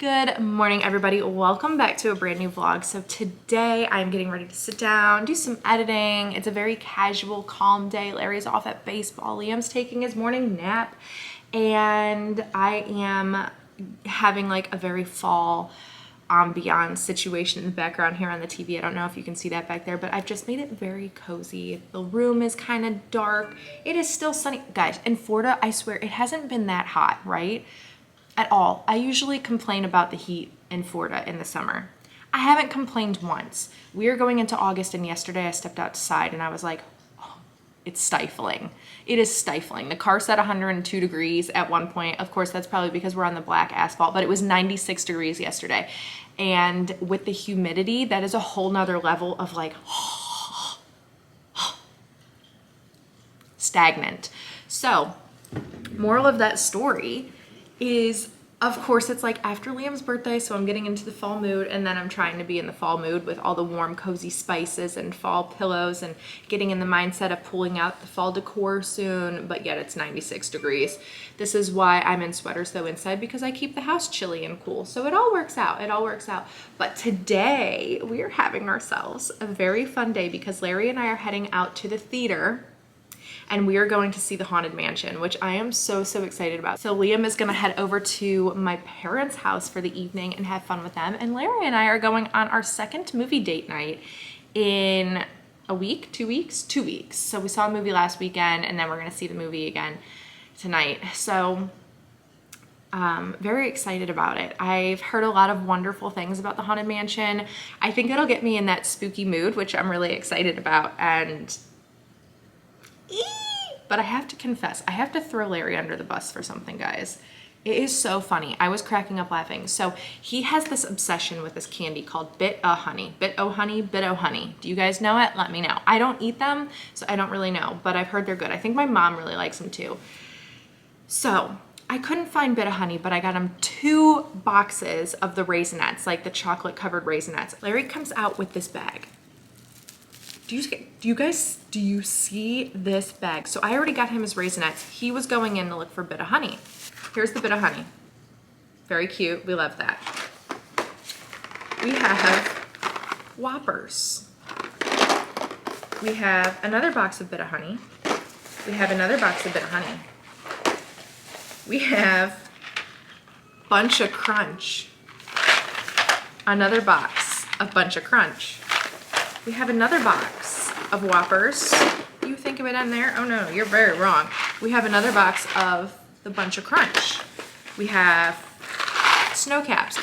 Good morning, everybody. Welcome back to a brand new vlog. So today I'm getting ready to sit down, do some editing. It's a very casual, calm day. Larry's off at baseball. Liam's taking his morning nap, and I am having like a very fall ambiance situation in the background here on the TV. I don't know if you can see that back there, but I've just made it very cozy. The room is kind of dark. It is still sunny. Guys, in Florida, I swear it hasn't been that hot, right? At all. I usually complain about the heat in Florida in the summer. I haven't complained once. We are going into August, and yesterday I stepped outside and I was like, oh, it's stifling. It is stifling. The car said 102 degrees at one point. Of course, that's probably because we're on the black asphalt, but it was 96 degrees yesterday. And with the humidity, that is a whole nother level of like, stagnant. So, moral of that story is, of course, it's like after Liam's birthday, so I'm getting into the fall mood, and then I'm trying to be in the fall mood with all the warm, cozy spices and fall pillows and getting in the mindset of pulling out the fall decor soon, but yet it's 96 degrees. This is why I'm in sweaters though inside, because I keep the house chilly and cool. So it all works out. It all works out. But today we are having ourselves a very fun day because Larry and I are heading out to the theater, and we are going to see the Haunted Mansion, which I am so excited about. So Liam is gonna head over to my parents' house for the evening and have fun with them. And Larry and I are going on our second movie date night in a week, 2 weeks? 2 weeks. So we saw a movie last weekend, and then we're gonna see the movie again tonight. So very excited about it. I've heard a lot of wonderful things about the Haunted Mansion. I think it'll get me in that spooky mood, which I'm really excited about. And but I have to confess, I have to throw Larry under the bus for something, guys. It is so funny. I was cracking up laughing. So he has this obsession with this candy called Bit-O-Honey. Bit-O-Honey, Bit-O-Honey. Do you guys know it? Let me know. I don't eat them, so I don't really know, but I've heard they're good. I think my mom really likes them too. So I couldn't find Bit-O-Honey, but I got him 2 boxes of the Raisinets, like the chocolate covered Raisinets. Larry comes out with this bag. Do you see this bag? So I already got him his Raisinets. He was going in to look for Bit-O-Honey. Here's the Bit-O-Honey. Very cute. We love that. We have Whoppers. We have another box of Bit-O-Honey. We have another box of Bit-O-Honey. We have Bunch of Crunch. Another box of Bunch of Crunch. We have another box of Whoppers. You think of it in there? Oh no, you're very wrong. We have another box of the Bunch of Crunch. We have Snow Caps.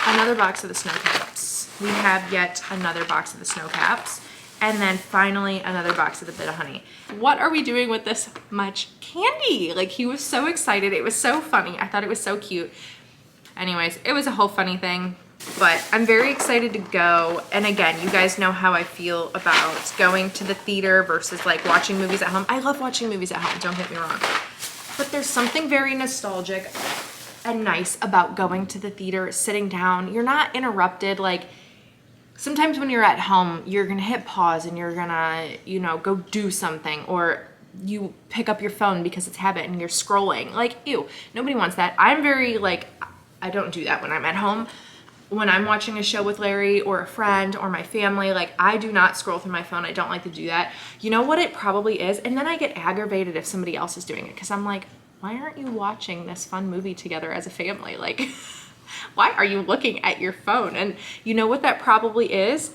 Another box of the Snow Caps. We have yet another box of the Snow Caps. And then finally another box of the Bit-O-Honey. What are we doing with this much candy? Like, he was so excited. It was so funny. I thought it was so cute. Anyways, it was a whole funny thing. But I'm very excited to go. And again, you guys know how I feel about going to the theater versus like watching movies at home. I love watching movies at home, don't get me wrong. But there's something very nostalgic and nice about going to the theater, sitting down. You're not interrupted. Like, sometimes when you're at home, you're gonna hit pause and you're gonna, you know, go do something, or you pick up your phone because it's habit and you're scrolling. Like, ew, nobody wants that. I'm very like, I don't do that when I'm at home. When I'm watching a show with Larry or a friend or my family, like, I do not scroll through my phone. I don't like to do that. You know what it probably is? And then I get aggravated if somebody else is doing it, because I'm like, why aren't you watching this fun movie together as a family? Like, why are you looking at your phone? And you know what that probably is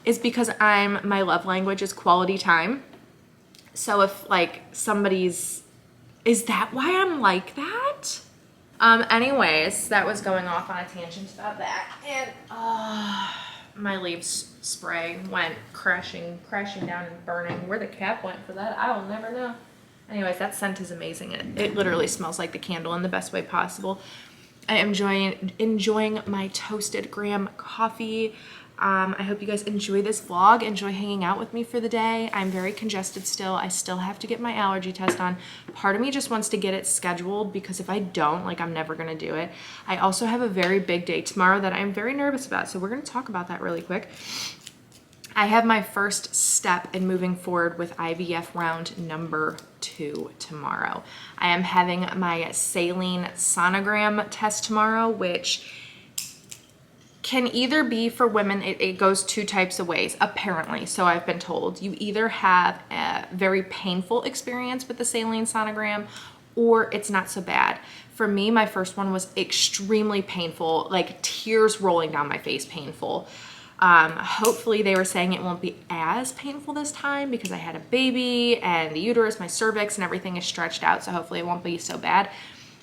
because my love language is quality time. So if like is that why I'm like that? Anyways, that was going off on a tangent about that. And my leaves spray went crashing down and burning. Where the cap went for that, I will never know. Anyways, that scent is amazing. It literally smells like the candle in the best way possible. I am enjoying my toasted graham coffee. I hope you guys enjoy this vlog, enjoy hanging out with me for the day. I'm very congested still. I still have to get my allergy test on. Part of me just wants to get it scheduled because if I don't, like, I'm never gonna do it. I also have a very big day tomorrow that I'm very nervous about, so we're gonna talk about that really quick. I have my first step in moving forward with IVF round number 2 tomorrow. I am having my saline sonogram test tomorrow, which can either be for women, it goes 2 types of ways, apparently, so I've been told. You either have a very painful experience with the saline sonogram, or it's not so bad. For me, my first one was extremely painful, like tears rolling down my face painful. Hopefully they were saying it won't be as painful this time because I had a baby and the uterus, my cervix, and everything is stretched out, so hopefully it won't be so bad.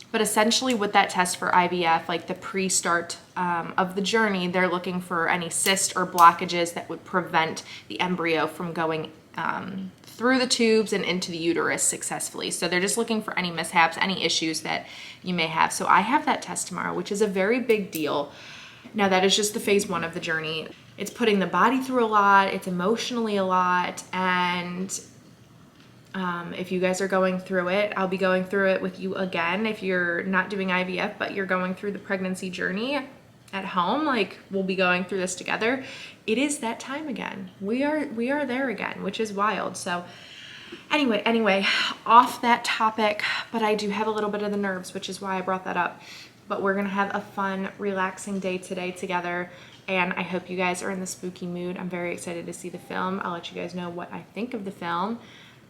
But essentially with that test for IVF, like the pre-start of the journey, they're looking for any cysts or blockages that would prevent the embryo from going through the tubes and into the uterus successfully. So they're just looking for any mishaps, any issues that you may have. So I have that test tomorrow, which is a very big deal. Now that is just the phase 1 of the journey. It's putting the body through a lot, it's emotionally a lot, and if you guys are going through it, I'll be going through it with you again. If you're not doing IVF, but you're going through the pregnancy journey at home, like we'll be going through this together. It is that time again. We are there again, which is wild. So anyway, off that topic, but I do have a little bit of the nerves, which is why I brought that up. But we're gonna have a fun, relaxing day today together. And I hope you guys are in the spooky mood. I'm very excited to see the film. I'll let you guys know what I think of the film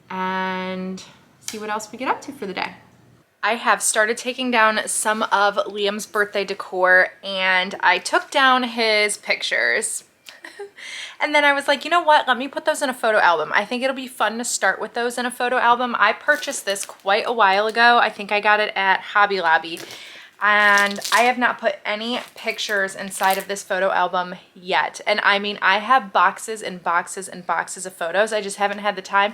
and see what else we get up to for the day. I have started taking down some of Liam's birthday decor, and I took down his pictures. And then I was like, you know what? Let me put those in a photo album. I think it'll be fun to start with those in a photo album. I purchased this quite a while ago. I think I got it at Hobby Lobby. And I have not put any pictures inside of this photo album yet. And I mean, I have boxes and boxes and boxes of photos. I just haven't had the time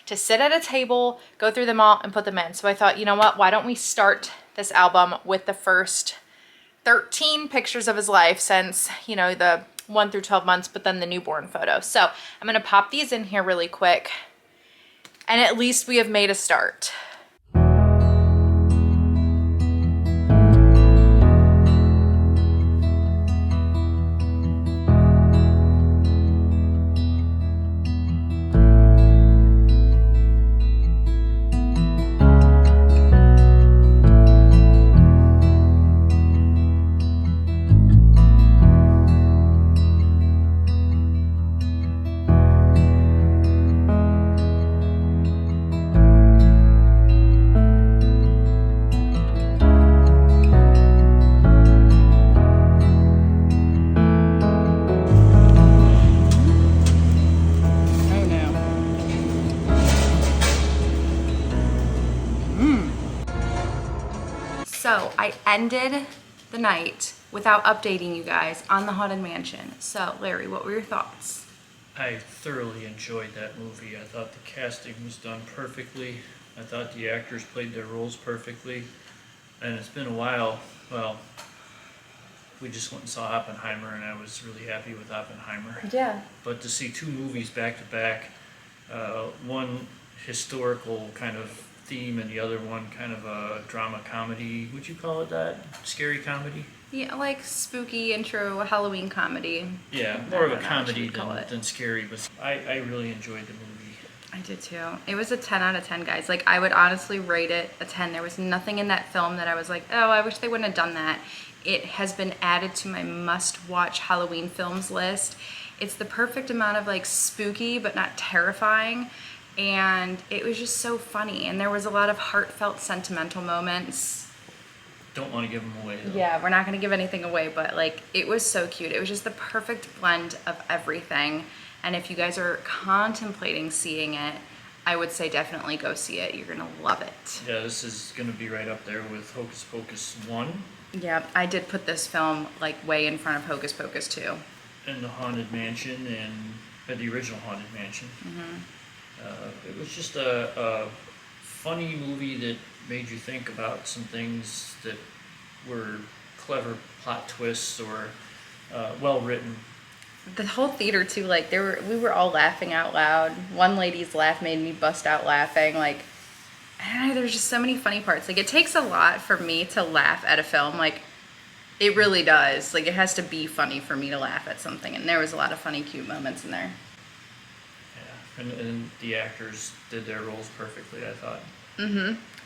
to sit at a table, go through them all, and put them in. So I thought, you know what? Why don't we start this album with the first 13 pictures of his life since, you know, the 1 through 12 months, but then the newborn photo. So I'm going to pop these in here really quick. And at least we have made a start. So I ended the night without updating you guys on the Haunted Mansion. So Larry, what were your thoughts? I thoroughly enjoyed that movie. I thought the casting was done perfectly. I thought the actors played their roles perfectly. And it's been a while. Well, we just went and saw Oppenheimer, and I was really happy with Oppenheimer. Yeah. But to see 2 movies back to back, one historical kind of theme and the other one kind of a drama comedy, would you call it that? Scary comedy? Yeah, like spooky intro Halloween comedy. Yeah, more of a comedy than scary, but I really enjoyed the movie. I did too. It was a 10 out of 10, guys. Like, I would honestly rate it a 10. There was nothing in that film that I was like, oh, I wish they wouldn't have done that. It has been added to my must-watch Halloween films list. It's the perfect amount of like spooky but not terrifying. And it was just so funny. And there was a lot of heartfelt, sentimental moments. Don't want to give them away, though. Yeah, we're not going to give anything away, but like, it was so cute. It was just the perfect blend of everything. And if you guys are contemplating seeing it, I would say definitely go see it. You're going to love it. Yeah, this is going to be right up there with Hocus Pocus 1. Yeah, I did put this film like way in front of Hocus Pocus 2. in the Haunted Mansion and the original Haunted Mansion. It was just a funny movie that made you think about some things that were clever plot twists or well written. The whole theater too, like we were all laughing out loud. One lady's laugh made me bust out laughing. Like, I don't know, there's just so many funny parts. Like, it takes a lot for me to laugh at a film. Like, it really does. Like, it has to be funny for me to laugh at something. And there was a lot of funny, cute moments in there. Yeah, and the actors did their roles perfectly, I thought.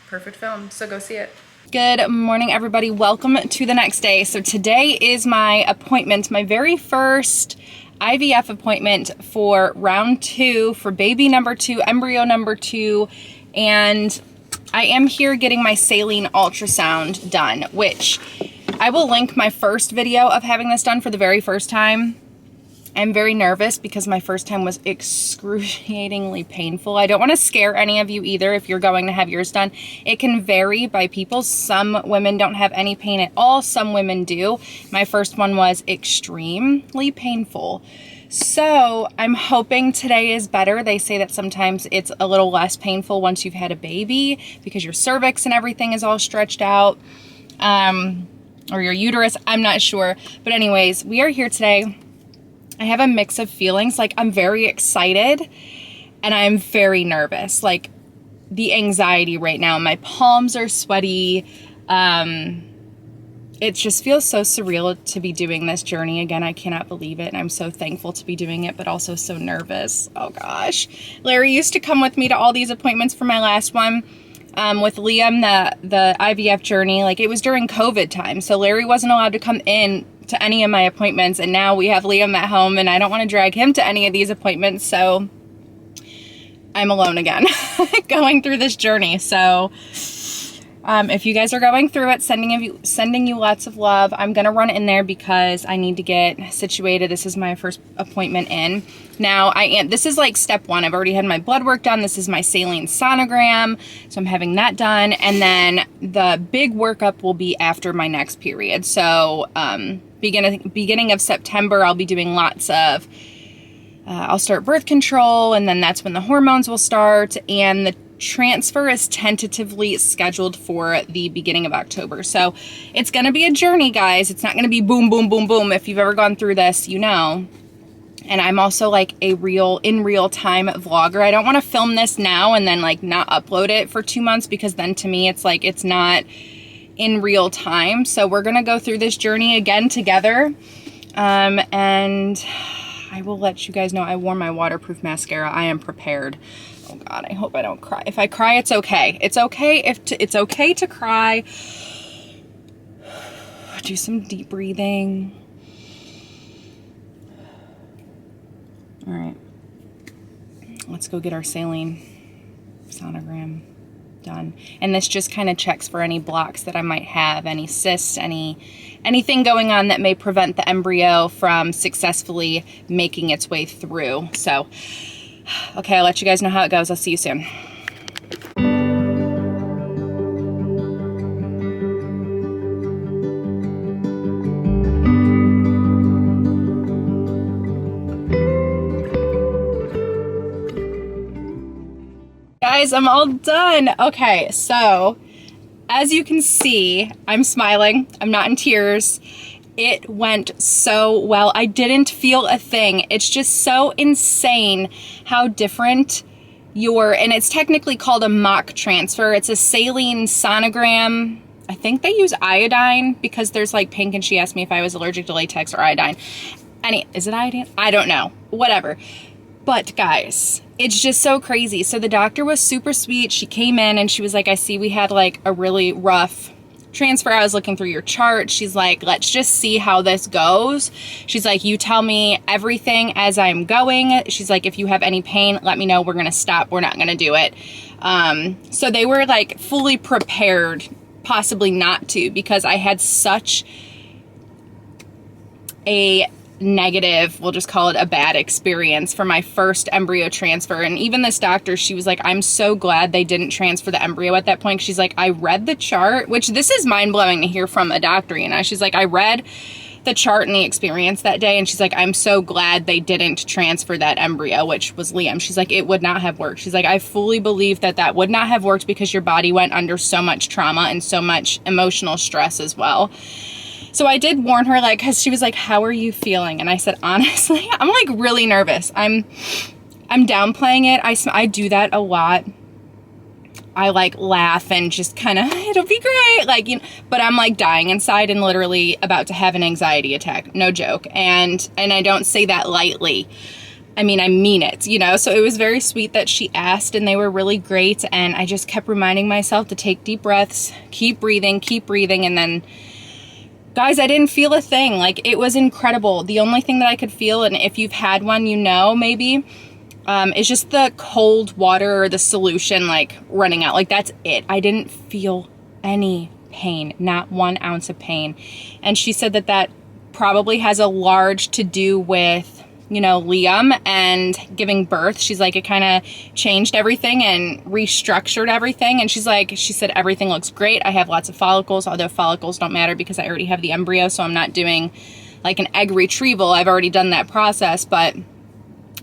Perfect film. So go see it. Good morning, everybody. Welcome to the next day. So today is my appointment, my very first IVF appointment for round 2 for baby number 2, embryo number 2. And I am here getting my saline ultrasound done, which I will link my first video of having this done for the very first time. I'm very nervous because my first time was excruciatingly painful. I don't want to scare any of you either if you're going to have yours done. It can vary by people. Some women don't have any pain at all. Some women do. My first one was extremely painful. So I'm hoping today is better. They say that sometimes it's a little less painful once you've had a baby because your cervix and everything is all stretched out, or your uterus. I'm not sure. But anyways, we are here today. I have a mix of feelings. Like, I'm very excited and I'm very nervous. Like, the anxiety right now, my palms are sweaty. It just feels so surreal to be doing this journey again. I cannot believe it. And I'm so thankful to be doing it, but also so nervous. Oh gosh. Larry used to come with me to all these appointments for my last one. With Liam, the IVF journey, like, it was during COVID time. So Larry wasn't allowed to come in to any of my appointments, and now we have Liam at home and I don't want to drag him to any of these appointments, so I'm alone again going through this journey. So if you guys are going through it, sending you lots of love. I'm gonna run in there because I need to get situated. This is my first appointment in. Now this is like step 1. I've already had my blood work done. This is my saline sonogram, so I'm having that done, and then the big workup will be after my next period. So beginning of September, I'll be doing lots of I'll start birth control, and then that's when the hormones will start, and the transfer is tentatively scheduled for the beginning of October. So it's going to be a journey, guys. It's not going to be boom, boom, boom, boom. If you've ever gone through this, you know. And I'm also like in real time vlogger. I don't want to film this now and then like not upload it for 2 months, because then to me it's like it's not in real time. So we're going to go through this journey again together. And I will let you guys know. I wore my waterproof mascara. I am prepared. Oh God, I hope I don't cry. If I cry, it's okay. It's okay it's okay to cry. Do some deep breathing. All right. Let's go get our saline sonogram done. And this just kind of checks for any blocks that I might have, any cysts, anything going on that may prevent the embryo from successfully making its way through. So, okay, I'll let you guys know how it goes. I'll see you soon. Guys, I'm all done. Okay, so as you can see, I'm smiling. I'm not in tears. It went so well. I didn't feel a thing. It's just so insane how different and it's technically called a mock transfer. It's a saline sonogram. I think they use iodine because there's like pink, and she asked me if I was allergic to latex or iodine. Is it iodine? I don't know. Whatever. But guys, it's just so crazy. So the doctor was super sweet. She came in and she was like, I see we had like a really rough transfer. I was looking through your chart. She's like, let's just see how this goes. She's like, you tell me everything as I'm going. She's like, if you have any pain, let me know. We're going to stop. We're not going to do it. So they were like fully prepared, possibly not to, because I had such a negative, we'll just call it a bad experience for my first embryo transfer. And even this doctor, she was like, I'm so glad they didn't transfer the embryo at that point. She's like, I read the chart, which this is mind-blowing to hear from a doctor, you know. She's like, I read the chart and the experience that day, and she's like, I'm so glad they didn't transfer that embryo, which was Liam. She's like, it would not have worked. She's like, I fully believe that that would not have worked because your body went under so much trauma and so much emotional stress as well. So I did warn her, like, because she was like, how are you feeling? And I said, honestly, I'm like really nervous. I'm downplaying it. I do that a lot. I like laugh and just kind of, it'll be great. Like, you know, but I'm like dying inside and literally about to have an anxiety attack. No joke. And I don't say that lightly. I mean, I mean it, you know? So it was very sweet that she asked, and they were really great. And I just kept reminding myself to take deep breaths, keep breathing. And then, guys, I didn't feel a thing. Like, it was incredible. The only thing that I could feel, and if you've had one, you know, maybe, it's just the cold water or the solution like running out. Like, that's it. I didn't feel any pain, not 1 ounce of pain. And she said that that probably has a large to do with, you know, Liam and giving birth. She's like, it kind of changed everything and restructured everything. And she's like, she said, everything looks great. I have lots of follicles, although follicles don't matter because I already have the embryo. So I'm not doing like an egg retrieval. I've already done that process, but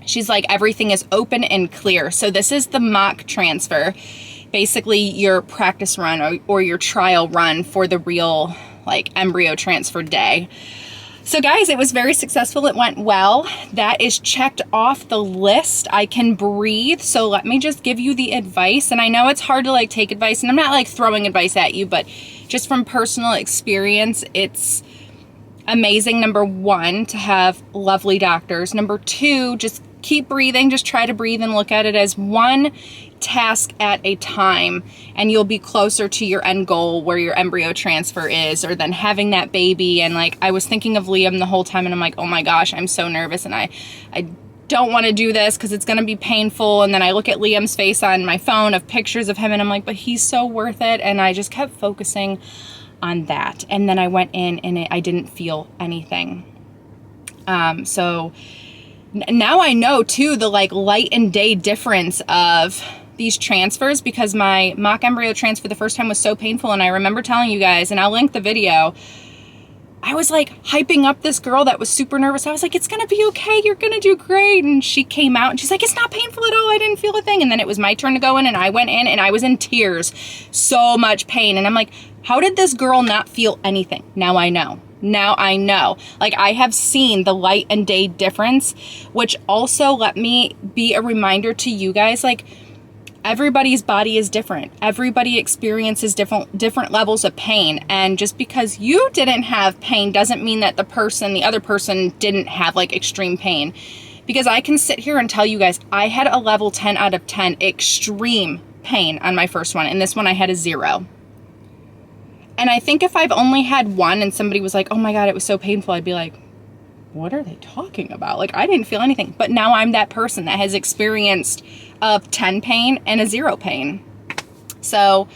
she's like, everything is open and clear. So this is the mock transfer, basically your practice run or your trial run for the real like embryo transfer day. So guys, it was very successful. It went well. That is checked off the list. I can breathe. So let me just give you the advice. And I know it's hard to like take advice, and I'm not like throwing advice at you, but just from personal experience, it's amazing. Number 1, to have lovely doctors. Number 2, just keep breathing. Just try to breathe and look at it as one task at a time, and you'll be closer to your end goal where your embryo transfer is, or then having that baby. And like, I was thinking of Liam the whole time, and I'm like, oh my gosh, I'm so nervous, and I don't want to do this because it's going to be painful. And then I look at Liam's face on my phone of pictures of him, and I'm like, but he's so worth it. And I just kept focusing on that. And then I went in and I didn't feel anything. So now I know too, the like light and day difference of these transfers, because my mock embryo transfer the first time was so painful. And I remember telling you guys, and I'll link the video, I was like hyping up this girl that was super nervous. I was like, it's gonna be okay, you're gonna do great. And she came out and she's like, it's not painful at all, I didn't feel a thing. And then it was my turn to go in, and I went in and I was in tears, so much pain. And I'm like, how did this girl not feel anything? Now I know. Now I know. Like, I have seen the light and day difference, which also let me be a reminder to you guys, like, everybody's body is different. Everybody experiences different levels of pain. And just because you didn't have pain doesn't mean that the other person didn't have like extreme pain. Because I can sit here and tell you guys, I had a level 10 out of 10 extreme pain on my first one. And this one I had a 0. And I think if I've only had one and somebody was like, oh my God, it was so painful, I'd be like, what are they talking about? Like, I didn't feel anything. But now I'm that person that has experienced a 10 pain and a 0 pain. So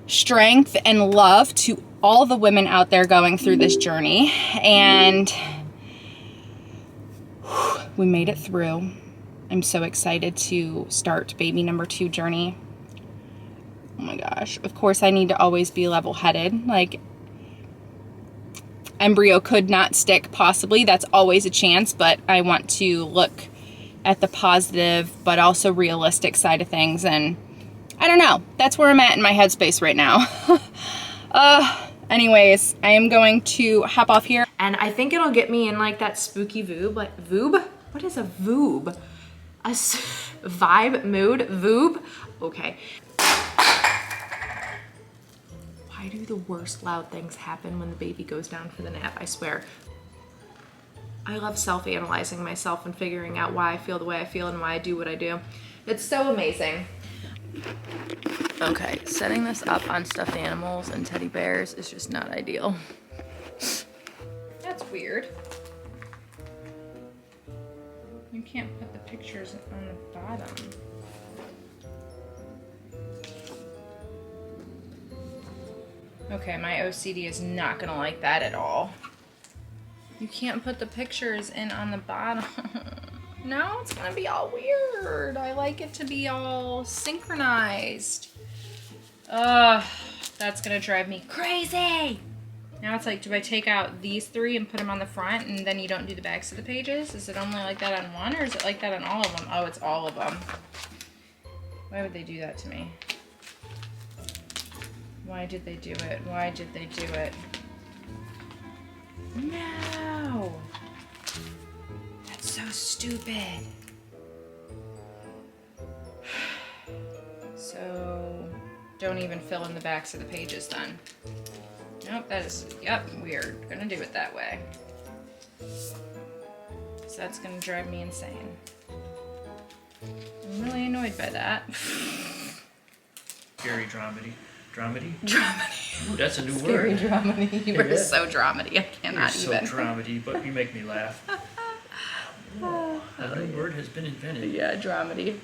strength and love to all the women out there going through this journey. And we made it through. I'm so excited to start baby number 2 journey. Oh my gosh. Of course, I need to always be level-headed. Like, embryo could not stick, possibly. That's always a chance, but I want to look at the positive, but also realistic side of things. And I don't know. That's where I'm at in my headspace right now. Anyways, I am going to hop off here. And I think it'll get me in like that spooky voob. Like, voob? What is a voob? Vibe, mood, voob? Okay. Why do the worst loud things happen when the baby goes down for the nap? I swear. I love self-analyzing myself and figuring out why I feel the way I feel and why I do what I do. It's so amazing. Okay, setting this up on stuffed animals and teddy bears is just not ideal. That's weird. You can't put the pictures on the bottom. Okay, my OCD is not gonna like that at all. You can't put the pictures in on the bottom. No, it's gonna be all weird. I like it to be all synchronized. That's gonna drive me crazy. Now it's like, do I take out these 3 and put them on the front, and then you don't do the backs of the pages? Is it only like that on one, or is it like that on all of them? Oh, it's all of them. Why would they do that to me? Why did they do it? Why did they do it? No! That's so stupid. So, don't even fill in the backs of the pages then. Nope, that is, yep, weird. Gonna do it that way. So that's gonna drive me insane. I'm really annoyed by that. Scary dramedy. Dramedy? Dramedy. Ooh, that's a new Scary word. dramedy. You are Yeah. so dramedy. I You're cannot so even. dramedy, but you make me laugh. A new word has been invented. Yeah, dramedy.